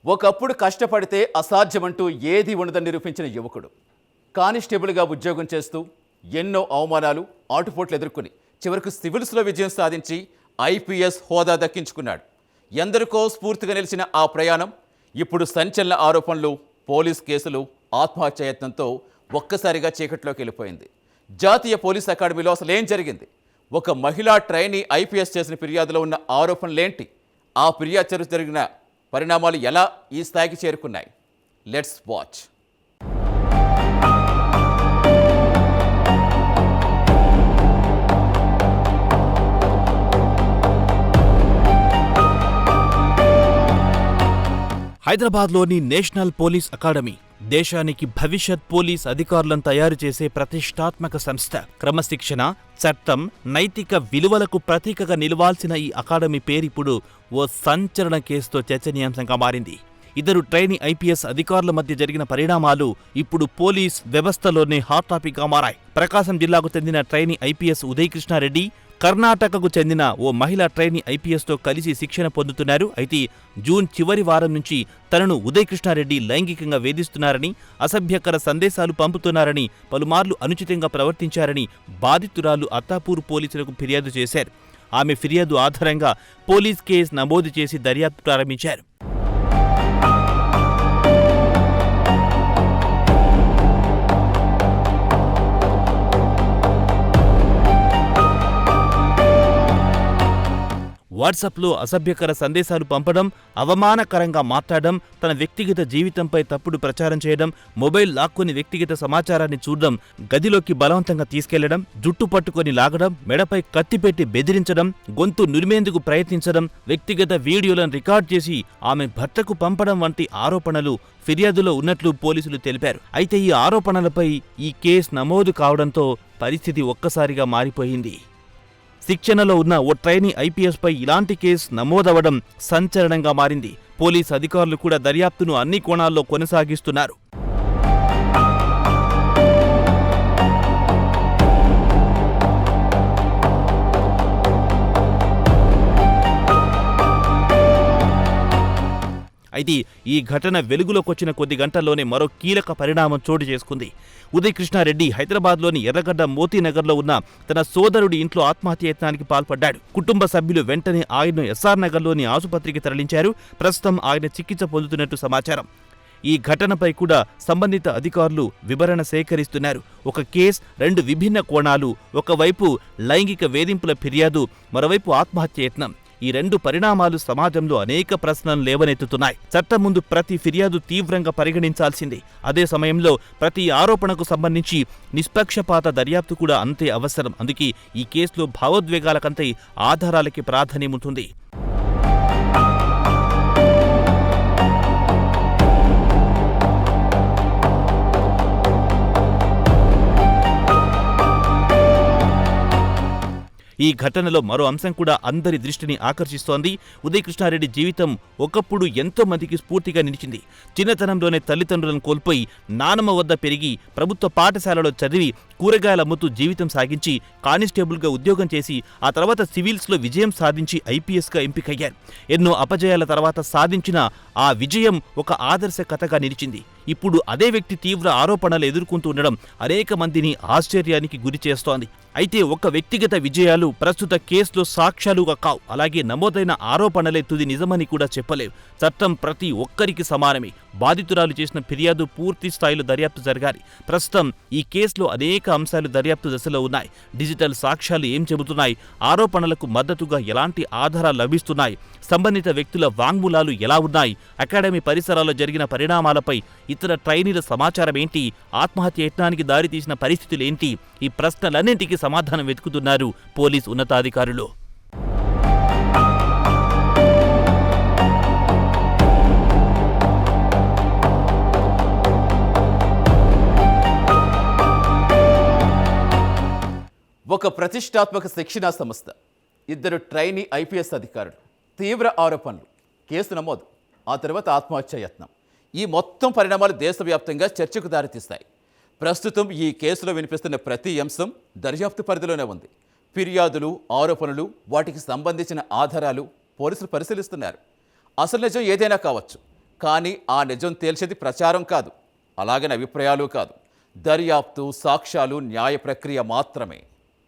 ఒకప్పుడు కష్టపడితే అసాధ్యమంటూ ఏది ఉండదని నిరూపించిన యువకుడు కానిస్టేబుల్గా ఉద్యోగం చేస్తూ ఎన్నో అవమానాలు ఆటుపోట్లు ఎదుర్కొని చివరకు సివిల్స్లో విజయం సాధించి ఐపీఎస్ హోదా దక్కించుకున్నాడు. ఎందరికో స్ఫూర్తిగా నిలిచిన ఆ ప్రయాణం ఇప్పుడు సంచలన ఆరోపణలు, పోలీస్ కేసులు, ఆత్మహత్యాయత్నంతో ఒక్కసారిగా చీకట్లోకి వెళ్ళిపోయింది. జాతీయ పోలీస్ అకాడమీలో అసలు ఏం జరిగింది? ఒక మహిళా ట్రైనీ ఐపీఎస్ చేసిన ఫిర్యాదులో ఉన్న ఆరోపణలేంటి? ఆ ఫిర్యాదు జరిగిన పరిణామాలు ఎలా ఈ స్థాయికి చేరుకున్నాయి? Let's watch. హైదరాబాద్లోని నేషనల్ పోలీస్ అకాడమీ దేశానికి భవిష్యత్ పోలీస్ అధికారులను తయారు చేసే ప్రతిష్టాత్మక సంస్థ. క్రమశిక్షణ, చట్టం, నైతిక విలువలకు ప్రతీకగా నిలవాల్సిన ఈ అకాడమీ పేరిప్పుడు ఓ సంచలన కేసుతో చర్చనీయాంశంగా మారింది. ఇద్దరు ట్రైనీ ఐపీఎస్ అధికారుల మధ్య జరిగిన పరిణామాలు ఇప్పుడు పోలీస్ వ్యవస్థలోనే హాట్ టాపిక్గా మారాయి. ప్రకాశం జిల్లాకు చెందిన ట్రైనీ ఐపీఎస్ ఉదయకృష్ణారెడ్డి కర్ణాటకకు చెందిన ఓ మహిళా ట్రైనీ ఐపీఎస్తో కలిసి శిక్షణ పొందుతున్నారు. అయితే జూన్ చివరి వారం నుంచి తనను ఉదయకృష్ణారెడ్డి లైంగికంగా వేధిస్తున్నారని, అసభ్యకర సందేశాలు పంపుతున్నారని, పలుమార్లు అనుచితంగా ప్రవర్తించారని బాధితురాలు అత్తాపూర్ పోలీసులకు ఫిర్యాదు చేశారు. ఆమె ఫిర్యాదు ఆధారంగా పోలీస్ కేసు నమోదు చేసి దర్యాప్తు ప్రారంభించారు. వాట్సాప్లో అసభ్యకర సందేశాలు పంపడం, అవమానకరంగా మాట్లాడడం, తన వ్యక్తిగత జీవితంపై తప్పుడు ప్రచారం చేయడం, మొబైల్ లాక్కొని వ్యక్తిగత సమాచారాన్ని చూడడం, గదిలోకి బలవంతంగా తీసుకెళ్లడం, జుట్టు పట్టుకొని లాగడం, మెడపై కత్తిపెట్టి బెదిరించడం, గొంతు నురిమేందుకు ప్రయత్నించడం, వ్యక్తిగత వీడియోలను రికార్డ్ చేసి ఆమె భర్తకు పంపడం వంటి ఆరోపణలు ఫిర్యాదులో ఉన్నట్లు పోలీసులు తెలిపారు. అయితే ఈ ఆరోపణలపై ఈ కేసు నమోదు కావడంతో పరిస్థితి ఒక్కసారిగా మారిపోయింది. శిక్షణలో ఉన్న ఓ ట్రైనీ ఐపీఎస్పై ఇలాంటి కేసు నమోదవడం సంచలనంగా మారింది. పోలీస్ అధికారులు కూడా దర్యాప్తును అన్ని కోణాల్లో కొనసాగిస్తున్నారు. అయితే ఈ ఘటన వెలుగులోకొచ్చిన కొద్ది గంటల్లోనే మరో కీలక పరిణామం చోటు చేసుకుంది. ఉదయకృష్ణారెడ్డి హైదరాబాద్లోని ఎర్రగడ్డ మోతీనగర్లో ఉన్న తన సోదరుడి ఇంట్లో ఆత్మహత్యాయత్నానికి పాల్పడ్డాడు. కుటుంబ సభ్యులు వెంటనే ఆయన్ను ఎస్ఆర్ నగర్లోని ఆసుపత్రికి తరలించారు. ప్రస్తుతం ఆయన చికిత్స పొందుతున్నట్టు సమాచారం. ఈ ఘటనపై కూడా సంబంధిత అధికారులు వివరణ సేకరిస్తున్నారు. ఒక కేసు, రెండు విభిన్న కోణాలు, ఒకవైపు లైంగిక వేధింపుల ఫిర్యాదు, మరోవైపు ఆత్మహత్యయత్నం. ఈ రెండు పరిణామాలు సమాజంలో అనేక ప్రశ్నలు లేవనెత్తుతున్నాయి. చట్టం ముందు ప్రతి ఫిర్యాదు తీవ్రంగా పరిగణించాల్సిందే. అదే సమయంలో ప్రతి ఆరోపణకు సంబంధించి నిష్పక్షపాత దర్యాప్తు కూడా అంతే అవసరం. అందుకే ఈ కేసులో భావోద్వేగాల కంటే ఆధారాలకి ప్రాధాన్యం ఉంటుంది. ఈ ఘటనలో మరో అంశం కూడా అందరి దృష్టిని ఆకర్షిస్తోంది. ఉదయకృష్ణారెడ్డి జీవితం ఒకప్పుడు ఎంతో మందికి స్ఫూర్తిగా నిలిచింది. చిన్నతనంలోనే తల్లిదండ్రులను కోల్పోయి నానమ్మ వద్ద పెరిగి ప్రభుత్వ పాఠశాలలో చదివి కూరగాయలు అమ్ముతూ జీవితం సాగించి కానిస్టేబుల్గా ఉద్యోగం చేసి ఆ తర్వాత సివిల్స్లో విజయం సాధించి ఐపీఎస్గా ఎంపికయ్యారు. ఎన్నో అపజయాల తర్వాత సాధించిన ఆ విజయం ఒక ఆదర్శ కథగా నిలిచింది. ఇప్పుడు అదే వ్యక్తి తీవ్ర ఆరోపణలు ఎదుర్కొంటూ ఉండడం అనేక మందిని ఆశ్చర్యానికి గురి చేస్తోంది. అయితే ఒక వ్యక్తిగత విజయాలు ప్రస్తుత కేసులో సాక్ష్యాలుగా కావు. అలాగే నమోదైన ఆరోపణలే తుది నిజమని కూడా చెప్పలేవు. చట్టం ప్రతి ఒక్కరికి సమానమే. బాధితురాలు చేసిన ఫిర్యాదు పూర్తి స్థాయిలో దర్యాప్తు జరగాలి. ప్రస్తుతం ఈ కేసులో అనేక అంశాలు దర్యాప్తు దశలో ఉన్నాయి. డిజిటల్ సాక్ష్యాలు ఏం చెబుతున్నాయి? ఆరోపణలకు మద్దతుగా ఎలాంటి ఆధారాలు లభిస్తున్నాయి? సంబంధిత వ్యక్తుల వాంగ్మూలాలు ఎలా ఉన్నాయి? అకాడమీ పరిసరాల్లో జరిగిన పరిణామాలపై ఇతర ట్రైనీల సమాచారం ఏంటి? ఆత్మహత్య యత్నానికి దారితీసిన పరిస్థితులు ఏంటి? ఈ ప్రశ్నలన్నింటికీ సమాధానం వెతుకుతున్నారు పోలీస్ ఉన్నతాధికారులు. ఒక ప్రతిష్టాత్మక శిక్షణా సంస్థ, ఇద్దరు ట్రైనీ ఐపీఎస్ అధికారులు, తీవ్ర ఆరోపణలు, కేసు నమోదు, ఆ తర్వాత ఆత్మహత్యాయత్నం. ఈ మొత్తం పరిణామాలు దేశవ్యాప్తంగా చర్చకు దారితీస్తాయి. ప్రస్తుతం ఈ కేసులో వినిపిస్తున్న ప్రతి అంశం దర్యాప్తు పరిధిలోనే ఉంది. ఫిర్యాదులు, ఆరోపణలు, వాటికి సంబంధించిన ఆధారాలు పోలీసులు పరిశీలిస్తున్నారు. అసలు నిజం ఏదైనా కావచ్చు, కానీ ఆ నిజం తేల్చేది ప్రచారం కాదు, అలాగని అభిప్రాయాలు కాదు. దర్యాప్తు, సాక్ష్యాలు, న్యాయ ప్రక్రియ మాత్రమే.